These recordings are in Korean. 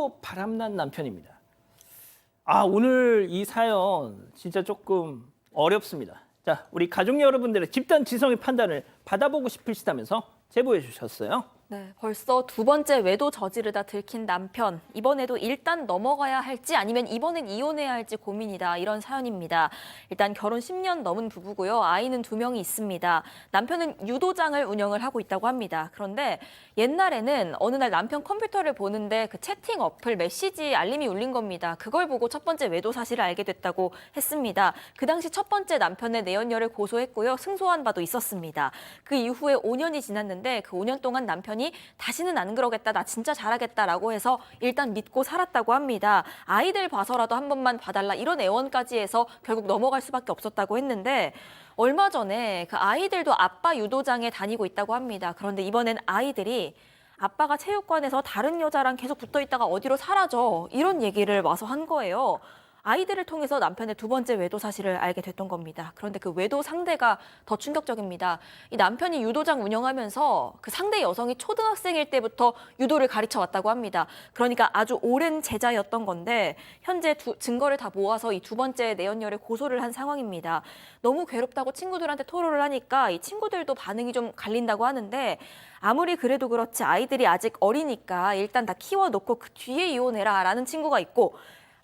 또 바람난 남편입니다. 오늘 이 사연 진짜 조금 어렵습니다. 자, 우리 가족 여러분들의 집단 지성의 판단을 받아보고 싶으시다면서 제보해 주셨어요. 네, 벌써 두 번째 외도 저지르다 들킨 남편. 이번에도 일단 넘어가야 할지 아니면 이번엔 이혼해야 할지 고민이다. 이런 사연입니다. 일단 결혼 10년 넘은 부부고요. 아이는 2명이 있습니다. 남편은 유도장을 운영을 하고 있다고 합니다. 그런데 옛날에는 어느 날 남편 컴퓨터를 보는데 그 채팅 어플 메시지 알림이 울린 겁니다. 그걸 보고 첫 번째 외도 사실을 알게 됐다고 했습니다. 그 당시 첫 번째 남편의 내연녀를 고소했고요. 승소한 바도 있었습니다. 그 이후에 5년이 지났는데 그 5년 동안 남편이 다시는 안 그러겠다, 나 진짜 잘하겠다라고 해서 일단 믿고 살았다고 합니다. 아이들 봐서라도 한 번만 봐달라 이런 애원까지 해서 결국 넘어갈 수밖에 없었다고 했는데 얼마 전에 그 아이들도 아빠 유도장에 다니고 있다고 합니다. 그런데 이번엔 아이들이 아빠가 체육관에서 다른 여자랑 계속 붙어 있다가 어디로 사라져 이런 얘기를 와서 한 거예요. 아이들을 통해서 남편의 두 번째 외도 사실을 알게 됐던 겁니다. 그런데 그 외도 상대가 더 충격적입니다. 이 남편이 유도장 운영하면서 그 상대 여성이 초등학생일 때부터 유도를 가르쳐 왔다고 합니다. 그러니까 아주 오랜 제자였던 건데 현재 증거를 다 모아서 이 두 번째 내연녀를 고소를 한 상황입니다. 너무 괴롭다고 친구들한테 토로를 하니까 이 친구들도 반응이 좀 갈린다고 하는데 아무리 그래도 그렇지 아이들이 아직 어리니까 일단 다 키워놓고 그 뒤에 이혼해라 라는 친구가 있고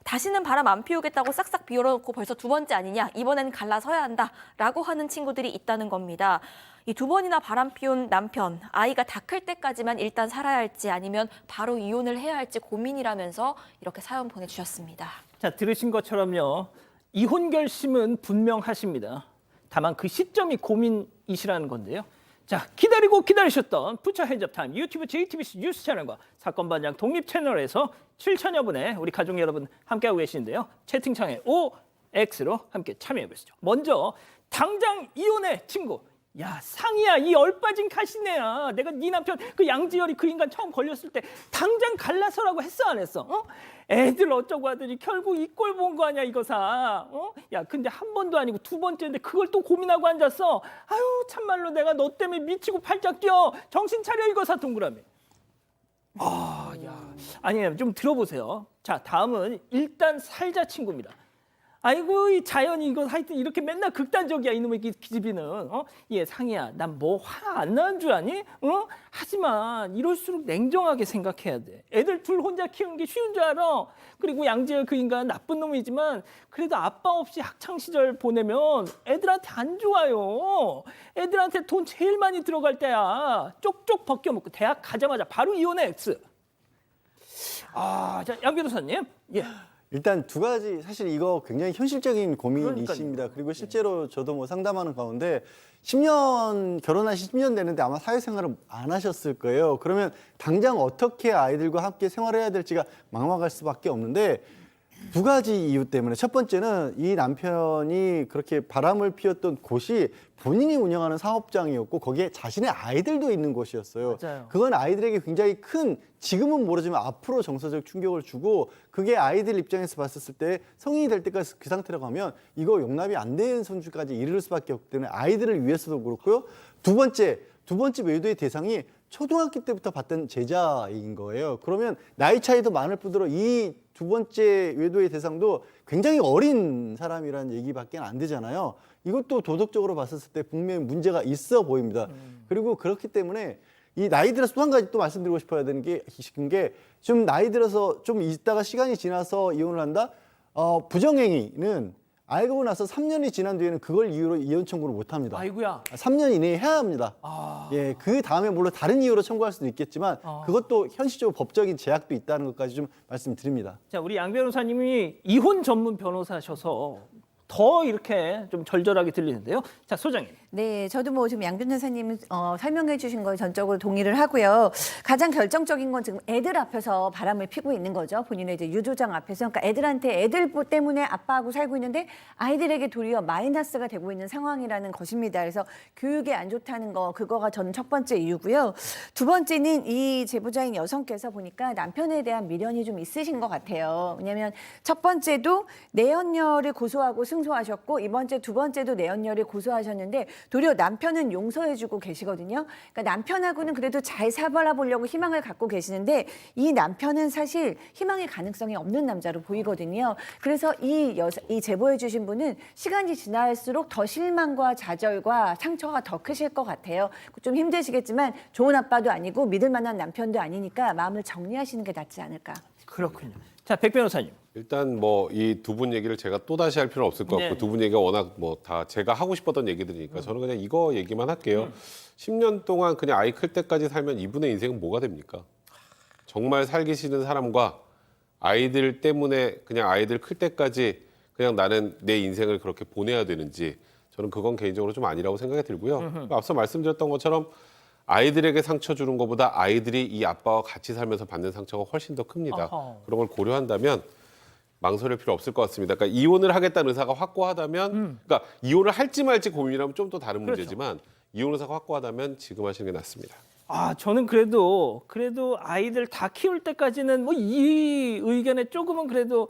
다시는 바람 안 피우겠다고 싹싹 비워놓고 벌써 두 번째 아니냐, 이번엔 갈라서야 한다라고 하는 친구들이 있다는 겁니다. 이 두 번이나 바람 피운 남편, 아이가 다 클 때까지만 일단 살아야 할지 아니면 바로 이혼을 해야 할지 고민이라면서 이렇게 사연 보내주셨습니다. 자, 들으신 것처럼요. 이혼 결심은 분명하십니다. 다만 그 시점이 고민이시라는 건데요. 자, 기다리고 기다리셨던 푸처 핸즈업 타임 유튜브 JTBC 뉴스 채널과 사건 반장 독립 채널에서 7천여 분의 우리 가족 여러분 함께하고 계시는데요. 채팅창에 OX로 함께 참여해 보시죠. 먼저 당장 이혼해 친구. 야, 상희야, 이 얼빠진 가시네야. 내가 네 남편 그 양지열이 그 인간 처음 걸렸을 때 당장 갈라서라고 했어 안 했어? 애들 어쩌고 하더니 결국 이 꼴 본 거 아니야 이거사. 야, 근데 한 번도 아니고 두 번째인데 그걸 또 고민하고 앉았어. 아유, 참말로 내가 너 때문에 미치고 팔짝 뛰어. 정신 차려 이거사 동그라미. 야, 아니에요. 좀 들어보세요. 자, 다음은 일단 살자 친구입니다. 아이고, 이 자연이 이거 하여튼 이렇게 맨날 극단적이야 이놈의 기집이는. 얘 상희야, 난 뭐 화 안 나는 줄 아니? 하지만 이럴수록 냉정하게 생각해야 돼. 애들 둘 혼자 키우는 게 쉬운 줄 알아. 그리고 양지열 그 인간 나쁜 놈이지만 그래도 아빠 없이 학창 시절 보내면 애들한테 안 좋아요. 애들한테 돈 제일 많이 들어갈 때야. 쪽쪽 벗겨먹고 대학 가자마자 바로 이혼해 X. 자, 양 변호사님. 예. 일단 두 가지, 사실 이거 굉장히 현실적인 고민이십니다. 그러니까요. 그리고 실제로 저도 뭐 상담하는 가운데 10년, 결혼하신 10년 되는데 아마 사회생활을 안 하셨을 거예요. 그러면 당장 어떻게 아이들과 함께 생활해야 될지가 막막할 수밖에 없는데 두 가지 이유 때문에, 첫 번째는 이 남편이 그렇게 바람을 피웠던 곳이 본인이 운영하는 사업장이었고 거기에 자신의 아이들도 있는 곳이었어요. 맞아요. 그건 아이들에게 굉장히 큰, 지금은 모르지만 앞으로 정서적 충격을 주고, 그게 아이들 입장에서 봤었을 때 성인이 될 때까지 그 상태라고 하면 이거 용납이 안 되는 손주까지 이를 수밖에 없기 때문에 아이들을 위해서도 그렇고요. 두 번째 외도의 대상이 초등학교 때부터 봤던 제자인 거예요. 그러면 나이 차이도 많을 뿐더러 이 두 번째 외도의 대상도 굉장히 어린 사람이라는 얘기밖에 안 되잖아요. 이것도 도덕적으로 봤었을 때 분명히 문제가 있어 보입니다. 그리고 그렇기 때문에 이 나이 들어서 또 한 가지 또 말씀드리고 싶어야 되는 게 좀 나이 들어서 좀 있다가 시간이 지나서 이혼을 한다? 부정행위는 알고 나서 3년이 지난 뒤에는 그걸 이유로 이혼 청구를 못 합니다. 아이고야. 3년 이내에 해야 합니다. 예, 그 다음에 물론 다른 이유로 청구할 수도 있겠지만 그것도 현실적으로 법적인 제약도 있다는 것까지 좀 말씀드립니다. 자, 우리 양 변호사님이 이혼 전문 변호사셔서 더 이렇게 좀 절절하게 들리는데요. 자, 소장님. 네, 저도 뭐 좀 양 변호사님 설명해 주신 거에 전적으로 동의를 하고요. 가장 결정적인 건 지금 애들 앞에서 바람을 피고 있는 거죠. 본인의 이제 유도장 앞에서. 그러니까 애들한테 애들 때문에 아빠하고 살고 있는데 아이들에게 도리어 마이너스가 되고 있는 상황이라는 것입니다. 그래서 교육이 안 좋다는 거, 그거가 저는 첫 번째 이유고요. 두 번째는 이 제보자인 여성께서 보니까 남편에 대한 미련이 좀 있으신 것 같아요. 왜냐하면 첫 번째도 내연녀를 고소하고 승소하셨고 두 번째도 내연녀를 고소하셨는데 도리어 남편은 용서해주고 계시거든요. 그러니까 남편하고는 그래도 잘 살아보려고 희망을 갖고 계시는데 이 남편은 사실 희망의 가능성이 없는 남자로 보이거든요. 그래서 이 제보해주신 분은 시간이 지날수록 더 실망과 좌절과 상처가 더 크실 것 같아요. 좀 힘드시겠지만 좋은 아빠도 아니고 믿을 만한 남편도 아니니까 마음을 정리하시는 게 낫지 않을까. 그렇군요. 자, 백 변호사님. 일단 뭐 이 두 분 얘기를 제가 또 다시 할 필요는 없을 것 같고 네. 두 분 얘기가 워낙 뭐 다 제가 하고 싶었던 얘기들이니까 저는 그냥 이거 얘기만 할게요. 10년 동안 그냥 아이 클 때까지 살면 이분의 인생은 뭐가 됩니까? 정말 살기 싫은 사람과 아이들 때문에 그냥 아이들 클 때까지 그냥 나는 내 인생을 그렇게 보내야 되는지 저는 그건 개인적으로 좀 아니라고 생각이 들고요. 앞서 말씀드렸던 것처럼 아이들에게 상처 주는 것보다 아이들이 이 아빠와 같이 살면서 받는 상처가 훨씬 더 큽니다. 어허. 그런 걸 고려한다면 망설일 필요 없을 것 같습니다. 그러니까 이혼을 하겠다는 의사가 확고하다면, 그러니까 이혼을 할지 말지 고민이라면 좀 더 다른 그렇죠. 문제지만 이혼 의사가 확고하다면 지금 하시는 게 낫습니다. 아, 저는 그래도 아이들 다 키울 때까지는 뭐 이 의견에 조금은 그래도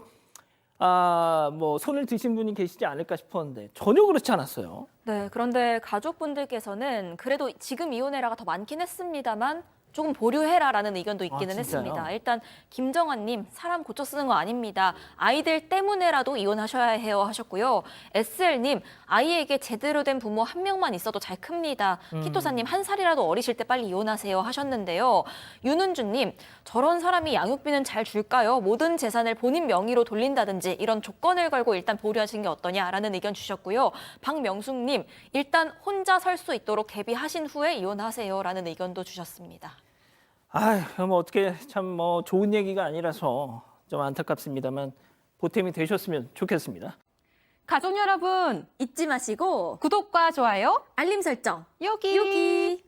뭐 손을 드신 분이 계시지 않을까 싶었는데 전혀 그렇지 않았어요. 네, 그런데 가족분들께서는 그래도 지금 이혼해라가 더 많긴 했습니다만 조금 보류해라라는 의견도 있기는 진짜요? 했습니다. 일단 김정환님, 사람 고쳐 쓰는 거 아닙니다. 아이들 때문에라도 이혼하셔야 해요 하셨고요. SL님, 아이에게 제대로 된 부모 한 명만 있어도 잘 큽니다. 키토사님, 한 살이라도 어리실 때 빨리 이혼하세요 하셨는데요. 윤은주님, 저런 사람이 양육비는 잘 줄까요? 모든 재산을 본인 명의로 돌린다든지 이런 조건을 걸고 일단 보류하시는 게 어떠냐라는 의견 주셨고요. 박명숙님, 일단 혼자 살 수 있도록 대비하신 후에 이혼하세요라는 의견도 주셨습니다. 아휴, 뭐 어떻게 참 뭐 좋은 얘기가 아니라서 좀 안타깝습니다만 보탬이 되셨으면 좋겠습니다. 가족 여러분 잊지 마시고 구독과 좋아요, 알림 설정 여기.